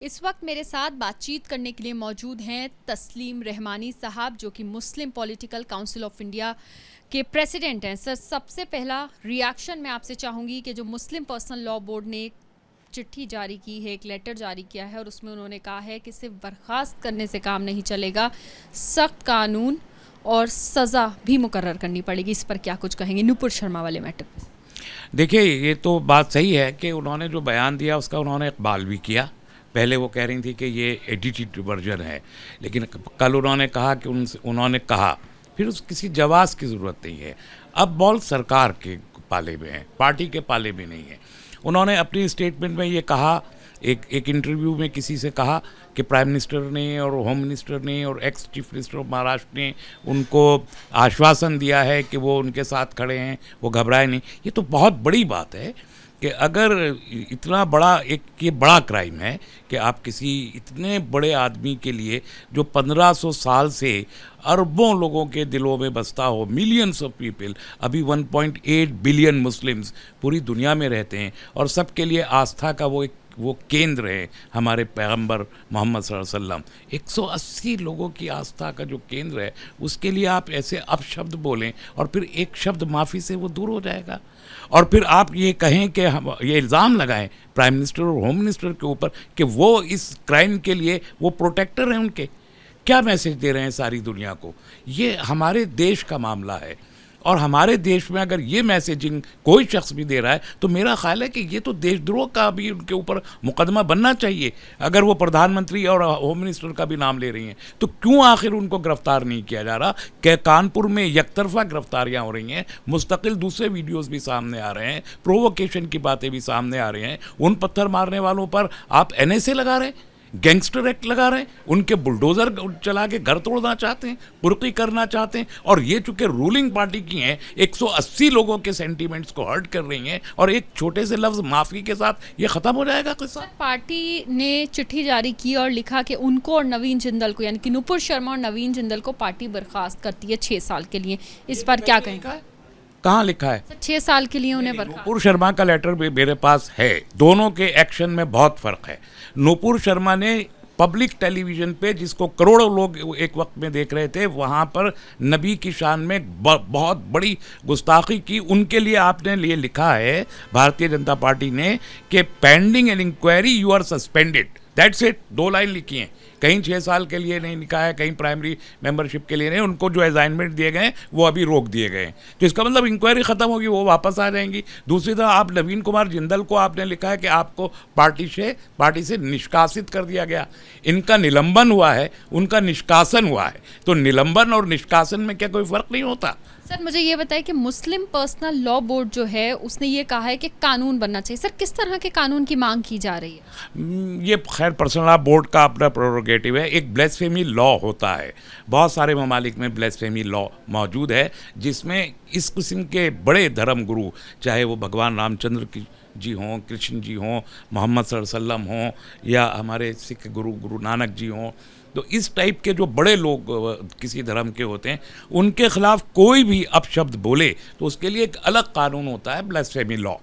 इस वक्त मेरे साथ बातचीत करने के लिए मौजूद हैं तस्लीम रहमानी साहब, जो कि मुस्लिम पॉलिटिकल काउंसिल ऑफ इंडिया के प्रेसिडेंट हैं। सर, सबसे पहला रिएक्शन मैं आपसे चाहूँगी कि जो मुस्लिम पर्सनल लॉ बोर्ड ने एक चिट्ठी जारी की है, एक लेटर जारी किया है और उसमें उन्होंने कहा है कि सिर्फ बर्खास्त करने से काम नहीं चलेगा, सख्त कानून और सज़ा भी मुकर्रर करनी पड़ेगी। इस पर क्या कुछ कहेंगे नूपुर शर्मा वाले मैटर पर? देखिए, ये तो बात सही है कि उन्होंने जो बयान दिया उसका उन्होंने इकबाल भी किया। पहले वो कह रही थी कि ये एडिटेड वर्जन है, लेकिन कल उन्होंने कहा कि उन्होंने कहा, फिर उस किसी जवाब की ज़रूरत नहीं है। अब बॉल सरकार के पाले में है, पार्टी के पाले में नहीं है। उन्होंने अपनी स्टेटमेंट में ये कहा, एक इंटरव्यू में किसी से कहा कि प्राइम मिनिस्टर ने और होम मिनिस्टर ने और ex chief minister of Maharashtra ने उनको आश्वासन दिया है कि वो उनके साथ खड़े हैं, वो घबराए नहीं। ये तो बहुत बड़ी बात है कि अगर इतना बड़ा ये बड़ा क्राइम है कि आप किसी इतने बड़े आदमी के लिए जो 1500 साल से अरबों लोगों के दिलों में बसता हो, मिलियंस ऑफ पीपल, अभी 1.8 बिलियन मुस्लिम्स पूरी दुनिया में रहते हैं और सबके लिए आस्था का वो केंद्र है हमारे पैगंबर मोहम्मद सल्लल्लाहु अलैहि वसल्लम। 180 लोगों की आस्था का जो केंद्र है, उसके लिए आप ऐसे अपशब्द बोलें और फिर एक शब्द माफ़ी से वो दूर हो जाएगा। और फिर आप ये कहें कि हम ये इल्ज़ाम लगाएं प्राइम मिनिस्टर और होम मिनिस्टर के ऊपर कि वो इस क्राइम के लिए वो प्रोटेक्टर हैं उनके। क्या मैसेज दे रहे हैं सारी दुनिया को? ये हमारे देश का मामला है और हमारे देश में अगर ये मैसेजिंग कोई शख्स भी दे रहा है तो मेरा ख्याल है कि ये तो देशद्रोह का भी उनके ऊपर मुकदमा बनना चाहिए। अगर वो प्रधानमंत्री और होम मिनिस्टर का भी नाम ले रही हैं तो क्यों आखिर उनको गिरफ्तार नहीं किया जा रहा? कि कानपुर में एकतरफा गिरफ्तारियाँ हो रही हैं, मुस्तकिल दूसरे वीडियोस भी सामने आ रहे हैं, प्रोवोकेशन की बातें भी सामने आ रही हैं। उन पत्थर मारने वालों पर आप NSA लगा रहे हैं, गैंगस्टर एक्ट लगा रहे हैं, उनके बुलडोज़र चला के घर तोड़ना चाहते हैं, पुर्की करना चाहते हैं। और ये चूँकि रूलिंग पार्टी की हैं, 180 लोगों के सेंटीमेंट्स को हर्ट कर रही हैं और एक छोटे से लफ्ज़ माफ़ी के साथ ये ख़त्म हो जाएगा किस्सा। पार्टी ने चिट्ठी जारी की और लिखा कि उनको और नवीन जिंदल को, यानी कि नूपुर शर्मा और नवीन जिंदल को पार्टी बर्खास्त करती है 6 साल के लिए। इस पर क्या कहेंगे? कहाँ लिखा है? 6 साल के लिए उन्हें बर्खास्त। नूपुर शर्मा का लेटर भी मेरे पास है। दोनों के एक्शन में बहुत फ़र्क है। नूपुर शर्मा ने पब्लिक टेलीविज़न पे, जिसको करोड़ों लोग एक वक्त में देख रहे थे, वहाँ पर नबी की शान में बहुत बड़ी गुस्ताखी की। उनके लिए आपने ये लिखा है भारतीय जनता पार्टी ने कि pending an inquiry you are suspended. That's it. 2 line लिखी हैं। कहीं 6 साल के लिए नहीं लिखा है, कहीं प्राइमरी मेंबरशिप के लिए नहीं। उनको जो असाइनमेंट दिए गए हैं वो अभी रोक दिए गए हैं, तो इसका मतलब इंक्वायरी ख़त्म होगी, वो वापस आ जाएंगी। दूसरी तरफ आप नवीन कुमार जिंदल को आपने लिखा है कि आपको पार्टी से निष्कासित कर दिया गया। इनका निलंबन हुआ है, उनका निष्कासन हुआ है। तो निलंबन और निष्कासन में क्या कोई फ़र्क नहीं होता? सर, मुझे ये बताएं कि मुस्लिम पर्सनल लॉ बोर्ड जो है उसने ये कहा है कि कानून बनना चाहिए। सर, किस तरह के कानून की मांग की जा रही है? ये खैर पर्सनल लॉ बोर्ड का अपना प्रोरोगेटिव है। एक ब्लेसफेमी लॉ होता है, बहुत सारे ममालिक में ब्लेसफेमी लॉ मौजूद है, जिसमें इस किस्म के बड़े धर्म गुरु, चाहे वो भगवान रामचंद्र की जी हों, कृष्ण जी हों, मोहम्मद सल्लल्लाहु अलैहि वसल्लम हों, या हमारे सिख गुरु नानक जी हों, तो इस टाइप के जो बड़े लोग किसी धर्म के होते हैं, उनके खिलाफ कोई भी अपशब्द बोले तो उसके लिए एक अलग कानून होता है, ब्लास्फेमी लॉ।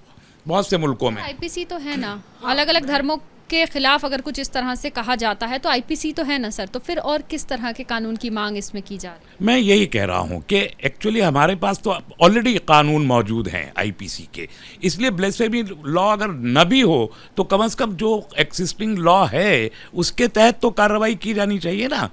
बहुत से मुल्कों में IPC तो है ना, अलग अलग धर्मों के खिलाफ अगर कुछ इस तरह से कहा जाता है तो IPC तो है ना सर। तो फिर और किस तरह के कानून की मांग इसमें की जा रही है? मैं यही कह रहा हूँ कि एक्चुअली हमारे पास तो ऑलरेडी कानून मौजूद हैं IPC के, इसलिए ब्लेसफेमी लॉ अगर न भी हो तो कम से कम जो एक्सिस्टिंग लॉ है उसके तहत तो कार्रवाई की जानी चाहिए ना।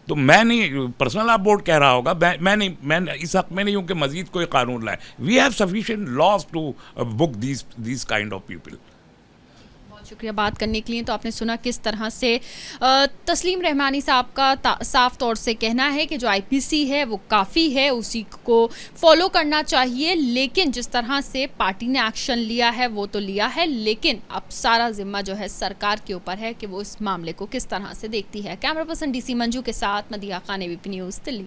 तो मैं नहीं, पर्सनल लॉ बोर्ड कह रहा होगा, मैं इस हक में नहीं हूँ कि मजीद कोई कानून लाए। We have sufficient laws to book these kind of people. शुक्रिया बात करने के लिए। तो आपने सुना किस तरह से तस्लीम रहमानी साहब का साफ तौर से कहना है कि जो IPC है वो काफ़ी है, उसी को फॉलो करना चाहिए। लेकिन जिस तरह से पार्टी ने एक्शन लिया है वो तो लिया है, लेकिन अब सारा जिम्मा जो है सरकार के ऊपर है कि वो इस मामले को किस तरह से देखती है। कैमरा पर्सन DC मंजू के साथ मदिया खान, ABP न्यूज़, दिल्ली।